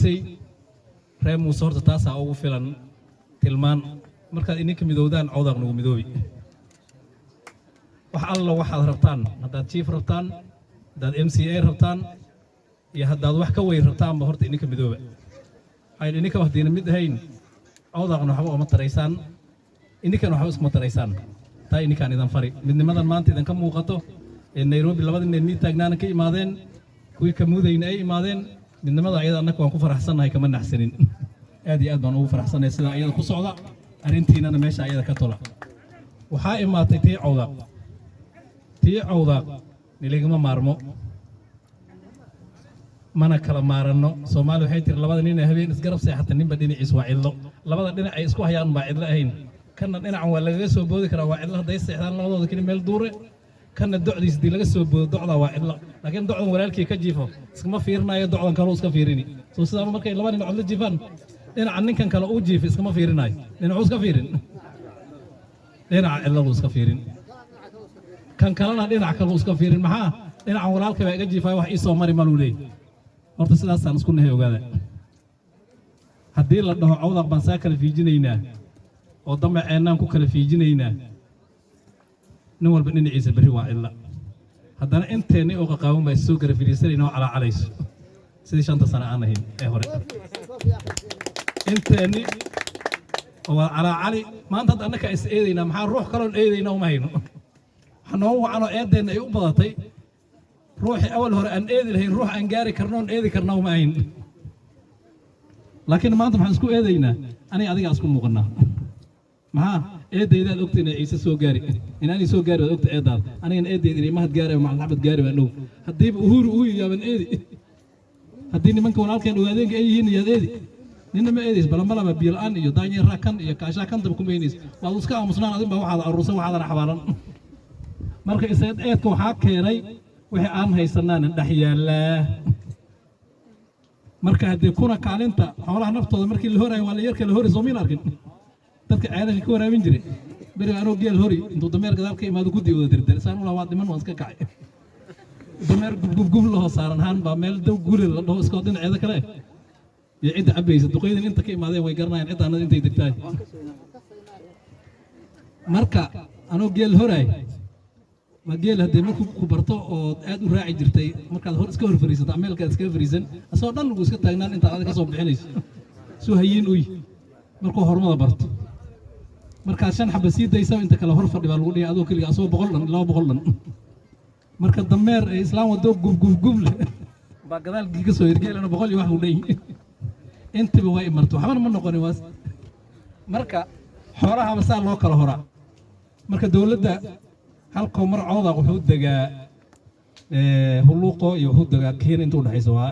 reer muuse horta taasaa ugu filan tilmaan markaad idinka midowdaan cawdaaq nagu midoobi wax alla waxaad rabtaan haddaad chief rabtaan haddaad MCA rabtaan iyo haddaad wax ka weyn rabtaanba horta idinka midooba waxay idinka waqtiina mid ahayn cawdaaqna waxba uma taraysaan idinkana waxba iskuma taraysaan taa idinkaan idan fari midnimadan maanta idinka muuqato ee Nairobi labadii nin taagnaana ka imaadeen kuwii ka mudayna ay imaadeen midnimada ayada annaka waan ku faraxsanahay kama naxsanin aad iyo aad baan ugu faraxsanahay sida ayada ku socda arintiinana meesha ayada ka tola waxaa imaatay tii cawdaaq niligama maarmo mana kala maaranno Soomaali waxay tir labada nin habeen isgarab seexata ninba dhinaciis waa cidlo labada dhinac ay isku hayaan baa cidlo ahayn kana dhinacan waa laga soo boodi karaa waa cidlo haday seexdaan labadooda kali meel duure kana docdiis dii laga soo boodo docda waa cidlo laakiin docdan walaalkii ka jiifo iskama fiirinayo docdan kale iska fiirini soo sidaa markay laba nin codla jiifaan dhinacan ninkan kale uu jiifo iskama fiirinayo dhinacu iska fiirin dhinaca cidlo iska fiirin kan kalena dhinac kale iska fiirin maxaa dhinacan walaalkii baa iga jiifay wax ii soo mari ma luulay horta sidaasaan isku nahay ogaada haddii la dhaho cawdaaq baan saa kala fiijinaynaa oo damaceenaan ku kala fiijinaynaa nin walba dhinaciisa berri waa cidla haddana inteenni oo qaqaawan baa soo gara firiisanayna oo calaacalayso sidii 5 sano aan ahayn ee hore inteenni oo calaacali maanta hadda annaka is eedaynaa maxaa ruux kaloon eedaynaa uma hayno waxaa noogu wacanoo eedeenna ay u badatay ruuxii awal hore aan eedi lahayn ruux aan gaari karnoon eedi karna uma ahayn laakiin maanta maxaan isku eedaynaa aniga adigaa isku muuqannaa maxaa eedaydaad ogta inay ciise soo gaari inaanay soo gaari waad ogta eedaad anigana eedayda inay mahad gaari oo maxamed gaari baan dhow haddiiba uhuru uu yaaban eedi haddii nimanka walaalkeen ogaadeenka ay yihiin yaad eedi ninna ma eedays balanbalaba biyo-la'aan iyo daanyeeraa kan iyo kaashaa kantaba kuma eedays waad iska aamusnaan adin baa waxaad aruursan waxaadana xabaalan marka eedka waxaa keenay wixii aan haysanaanan dhex yaallaa marka haddii kuna kaalinta xoolaha naftooda markii la horayo waa la yarka la hori soo miin arkin dadka ceelasha ka waraabin jiray beriga anoo geel hori intuu dameer gadaal ka imaado guddi wada dirdir saan u lahaa dhiman waan iska kacay dameer gubgub la hoos saaran haan baa meel daw guri la dhaho iskoo dhinaceeda kale iyo cidda cabaysa duqeydin inta ka imaadeen way garanayaan ciddaanada intay degtaay marka anoo geel horaay ma geel haddii markuu ku barto oo aad u raaci jirtay markaad iska hor fariisato ameelkaad iskaga fariisan asoo dhan lagu iska taagnaan intaad adiga ka soo bixinayso soo hayiin uy markuu hormada barto markaad 5 xaba sii daysa inta kale hor fadhi baa lagu dhigay adoo kaliya asoo 100 dhan 200 dhan marka dameer ee islaam wado gub baa gadaal giga soo hirgeelana 100 iyo wax u dheeyay intiba way marto waxba ma noqonin waas marka xoolaha ba saa loo kala horaa marka dawladda halka mar cawdaaq wuxuu dagaa huluuqo iyo wuxuu dagaa keen inta u dhaxayso waa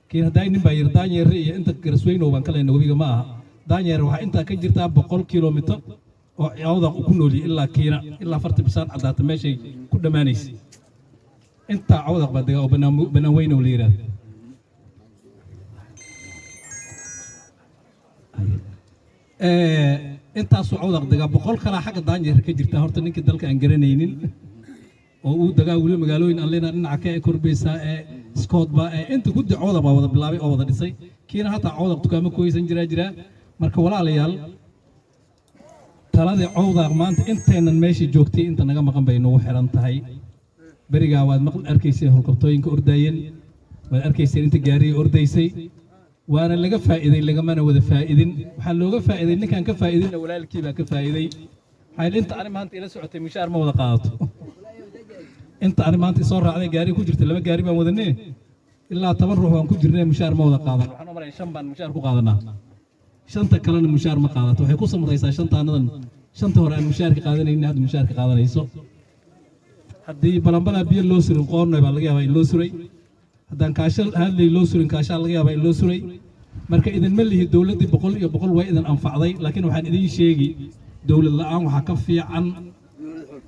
keen haday nin baa yir daanyeer iyo inta garsweyno baan kale nabiga ma aha daanyeer waxa inta ka jirta 100 kilomitir oo cawdaaq ku nooli ilaa kiina ilaa 40% cadaata meeshay ku dhamaanaysi inta cawdaaq baa dagaa oo banaan weyn oo leeyahay intaas oo cawdaaq dagaa 100 kala xagga daanyeer ka jirta horta ninkii dalka aan garanaynin oo uu dagaa wali magaalooyin aan leena dhinaca ka korbeysa ee Scott ba inta ku cawdaaq baa wada bilaabay oo wada dhisay kiina hatta cawdaaq dukaamo kooysan jira marka walaalayaal talada cawdaaq maanta inteenan meeshii joogtay inta naga maqan bay nagu xiran tahay beriga waad maqal arkaysay holqabtooyinka ordayeen waad arkaysay inta gaariga ordaysay waana laga faa'iiday lagamana wada faa'iidin waxa looga faa'iiday ninkan ka faa'iidina walaalkii baa ka faa'iiday waxay inta ani maanta ila socotay mishaar ma wada qaadato inta ani maanta soo raacday gaari ku jirtay 2 gaari baan wadanay ilaa 10 ruux waan ku jirnay mishaar ma wada qaadan waxaan u maray 5 baan mishaar ku qaadanaa 5 kalena mishaar ma qaadato waxay ku samaraysaa 5 taanadan 5 hore aan mishaar ka qaadanayna hadda mishaar ka qaadanayso haddii balanbala biyo loo surin qoonnay baa laga yaabaa in loo suray haddaan kaashal hadlay loo surin kaashaa laga yaabaa in loo suray marka idin ma lihi dawladdii 100 iyo 100 way idin anfacday laakiin waxaan idin sheegi dawlad la'aan waxa ka fiican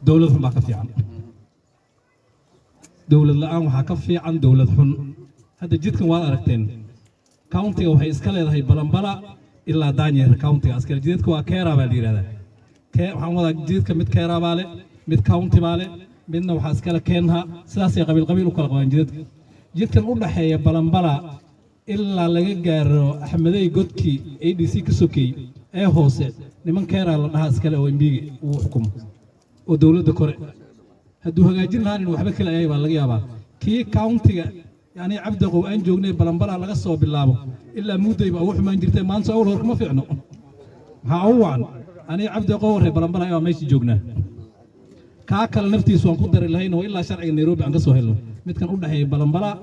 dawlad xun baa ka fiican dawlad la'aan waxa ka fiican dawlad xun hadda jidkan waad aragteen countiga waxay iska leedahay balanbala ilaa daanyeer countiga askar jidka waa keera baa la yiraahdaa waxaan wadaa jidka mid keera baa leh mid county baa leh midna waxa iska la keenha sidaas ay qabiil u kala qabaan jidka jidkan u dhaxeeya balanbala ilaa laga gaaro axmedey godkii ADC ka sokay ee hoose niman keeraa la dhahaa iskale oo imbiga uu xukumo oo dawladda kore hadduu hagaajin lahaan inuu waxba kale ayay baa laga yaabaa kii countiga yani cabdiqow aan joognay balanbalaa laga soo bilaabo ilaa mudday baa ugu xumaan jirtay maanta awal hor kuma fiicno maxaa ugu wacan aniga cabdiqow waree balanbalaa ayaa meeshii joognaa kaa kale naftiisu waan ku dari lahayn oo ilaa sharciga Nairobi aan ka soo helno midkan u dhaxeeya balanbalaa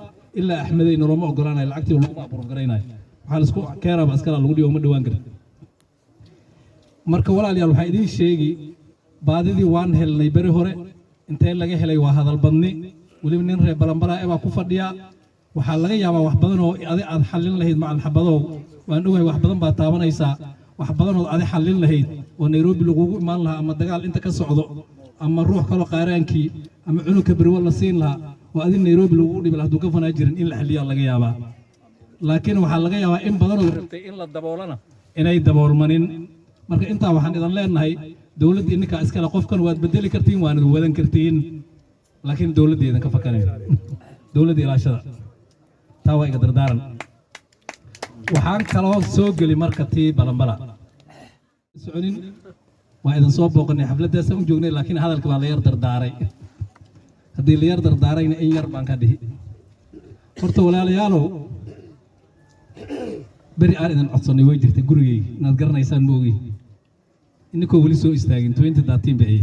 ilaa axmedey noloma ogolaanay lacagtii lagu abuur gareynayo waxa la isku keeraba askala lagu dhigo ma dhawaan karin marka walaalayaal waxa idin sheegi baadidii waan helnay bari hore intee laga helay waa hadal badni waliba nin reer balanbalaa ee ku fadhiya waxa laga yaabaa wax badan oo aad xalin lahayd macal xabadow waan ogahay wax badan baa taabanaysa wax badan oo aad xalin lahayd oo Nairobi lagu imaan lahaa ama dagaal inta ka socdo ama ruux kale qaaraankii ama cunugka bari wala siin lahaa oo adin Nairobi lagu dhibay haduu ka fanaa jirin in la xaliyo laga yaabaa laakiin waxa laga yaabaa in badan oo rabtay in la daboolana inay daboolmanin marka inta waxaan idan leenahay dawladda ininka iskala qofkan waad bedeli kartiin waan wadan kartiin laakiin dawladdeedan ka fakarin dawladda ilaashada taa waa iga dardaaran waxaan kaloo soo gali marka tii balanbala soconin waa idan soo booqanay xafladaas aan joognay laakiin hadalka baa la yar dardaaray haddii la yar dardaarayna in yar baan ka dhihi horta walaalayaalow beri aan idan codsanay way jirtay gurigay inaad garanaysaan ma ogi inkoo weli soo istaagin 2013 bay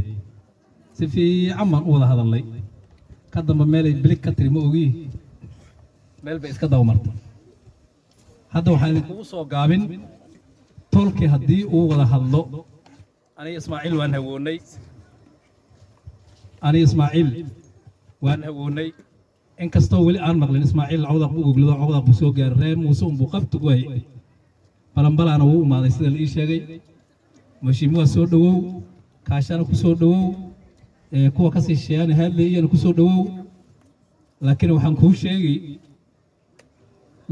si fiican baan u wada hadalnay ka damba meelay bilig ka tiri ma ogi meel bay iska dawmartay hadda waxaan idinkugu soo gaabin tolkii haddii uu wada hadlo aniga Ismaaciil waan hawoonay in kastoo weli aan maqlin Ismaaciil cawdaq buu goglado cawdaq buu soo gaaray reer Muuse buu qabtu way balanbalaana wuu umaaday sida la ii sheegay mashiimuhu soo dhawow kaashana ku soo dhawow kuwa ka sii sheeyana hadlayeen ku soo dhawow laakiin waxaan ku sheegay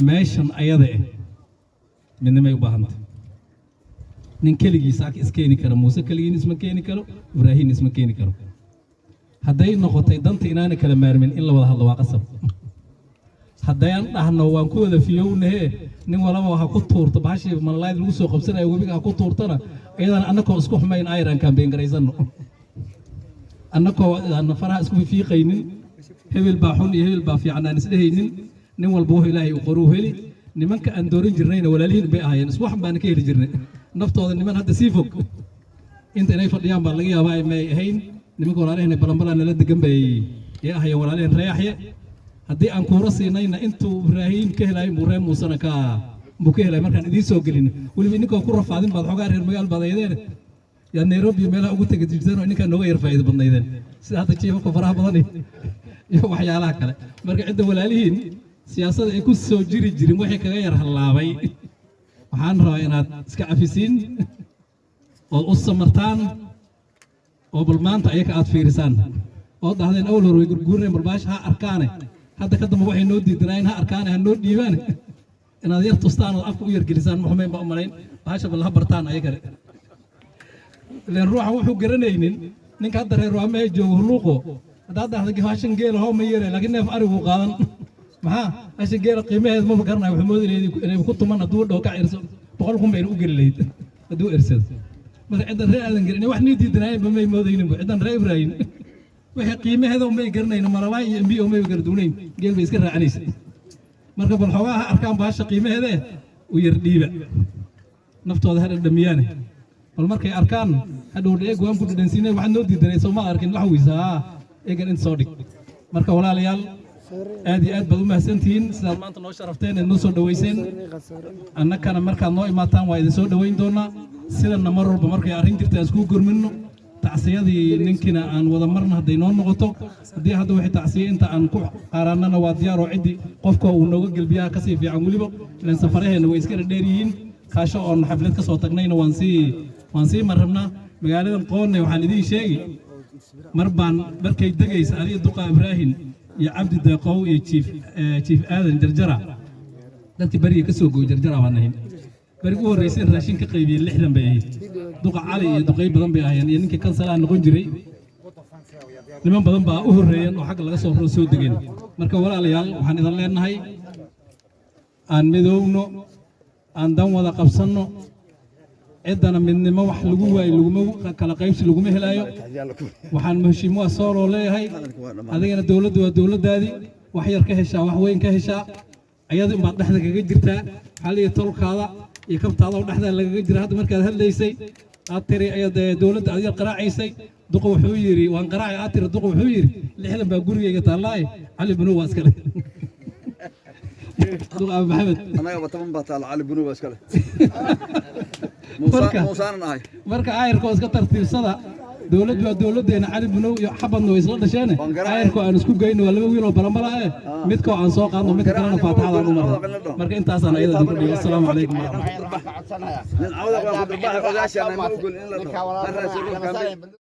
meeshan ayada midnimay u baahantay nin kaligiisa iskeeni kara Muuse kaligiin isma keeni karo Ibraahiim isma keeni karo hadday noqotay danta inaana kala maarmin in la wada hadlo waa qasab haddayaan dhahno waan ku wada fiyownahe nin walaba waxa ku tuurto baashii malayd lagu soo qabsanayo webiga ku tuurtana iyadan annakoo isku xumayn ayran campaign gareysano annakoo aan faraha isku fiiqaynin hebel baa xun iyo hebel baa fiican aan isdhehaynin nin walba wuxuu Ilaahay u qoru heli nimanka aan doorin jirnayna walaalihiin bay ahaayeen isku wax baan ka heli jirnay naftooda niman hadda sii fog inta inay fadhiyaan baa laga yaabaa inay ahayn nimanka walaaliheen balanbalaa nala degan bay ahaayeen walaaliheen reeyaxye haddii aan kuura siinayna intuu Ibraahiim ka helay Muuse Muusana ka buu ka helay markaan idin soo gelin waliba ninkoo ku rafaadin baad xogaa reer magaal badeeyeen yaa Nairobi meelaha ugu tagay jirteen oo ninka nooga yar faa'iido badnaydeen sida hadda jiifka faraha badan iyo waxyaalaha kale marka cidda walaalihiin siyaasadda ay ku soo jiri jirin wixii kaga yar halaabay waxaan rabaa inaad iska cafisiin oo u samartaan oo bal maanta ayaga aad fiirisaan oo dhahdeen awal hore way gurgureen bal baash ha arkaane hadda ka dambe waxay noo diidanaayeen ha arkaane ha noo dhiibaan inaad yar tustaan oo afka u yar gelisaan maxumeyn ba umalayn baasha bal ha bartaan ayaga leen ruuxa wuxuu garanaynin ninka hadda reer waa mee joogo huluuqo haddaad dhahdo gaashan geel hoo ma yeelay laakiin neef arigu qaadan maxaa asha geel qiimaheed ma garanayo wuxuu moodayay inay ku tuman hadduu dhow ka cirso 100,000 bay u geli lahayd hadduu irsado marka ciidan reer aadan garin wax nii diidanaayeen ba may moodaynin ciidan reer Ibraahiim wixii qiimaheeda may garanayno malalaay iyo MBO may garanaynin geel bay iska raacanaysa marka bal xogaa arkaan baasha qiimaheeda u yar dhiiba naftooda har dhamiyaan bal markay arkaan hadhow dheeg waan ku dhadhansiinay waxaan noo diidanay soo ma arkin wax weysaa eegan in soo dhig marka walaalayaal aad iyo aad baad u mahadsantihiin sidaad maanta noo sharafteen ee noo soo dhaweyseen annakana markaad noo imaataan waa idin soo dhaweyn doonaa sidana mar walba markay arrin jirta aan isku gurmino tacsiyadii ninkina aan wada marna hadday noo noqoto haddii hadda wixii tacsiye inta aan ku qaaraanana waa diyaar oo ciddi qofka uu nooga gelbiyaa ka sii fiican weliba ilaan safaraheena way iska dheer yihiin kaasho oon xaflad ka soo tagnayna waan sii marrabnaa magaaladan qoonne waxaan idiin sheegi mar baan markay degaysa aniga duqa Ibraahiim iyo Cabdi Deeqow iyo Chief Aadan Jarjara dadkii bariga ka soo gooy Jarjara baan ahayn barigu horeysay raashin ka qaybiyay 60 bay ahayd duqa Cali iyo duqay badan bay ahaayeen iyo ninkii kansalaha noqon jiray niman badan baa u horeeyeen oo xaq laga soo degeen marka walaalayaal waxaan idin leenahay aan midoowno aan dan wada qabsanno ciidana midnimo wax lagu waayo laguma kala qaybsi laguma helayo waxaan mahashiimuha sooloo leeyahay adigana dowladdu waa dowladdaadii wax yar ka heshaa wax weyn ka heshaa ayada baad dhexda kaga jirtaa xaliya tolkaada iyo kabtaada oo dhexda lagaga jira hadda markaad hadlaysay aad tiri ayad dowladda aad yar qaraacaysay duqa wuxuu yiri waan qaraacay aad tiri duqa wuxuu yiri 60 baa gurigayga taalaay cali binu waa iskale duqa maxamed anaga bataban baa taala cali binu waa iskale موسان نهاي marka ayarko iska tartiibsada dawladdu waa dawladeena cali binow iyo xabadna way isla dhasheen ayarko aan isku geyno waa laba wiil oo baramala ah midko aan soo qaadno mid kalena faataxada aan u marno marka intaas aan ayada ku dhigo assalaamu calaykum wa rahmatullahi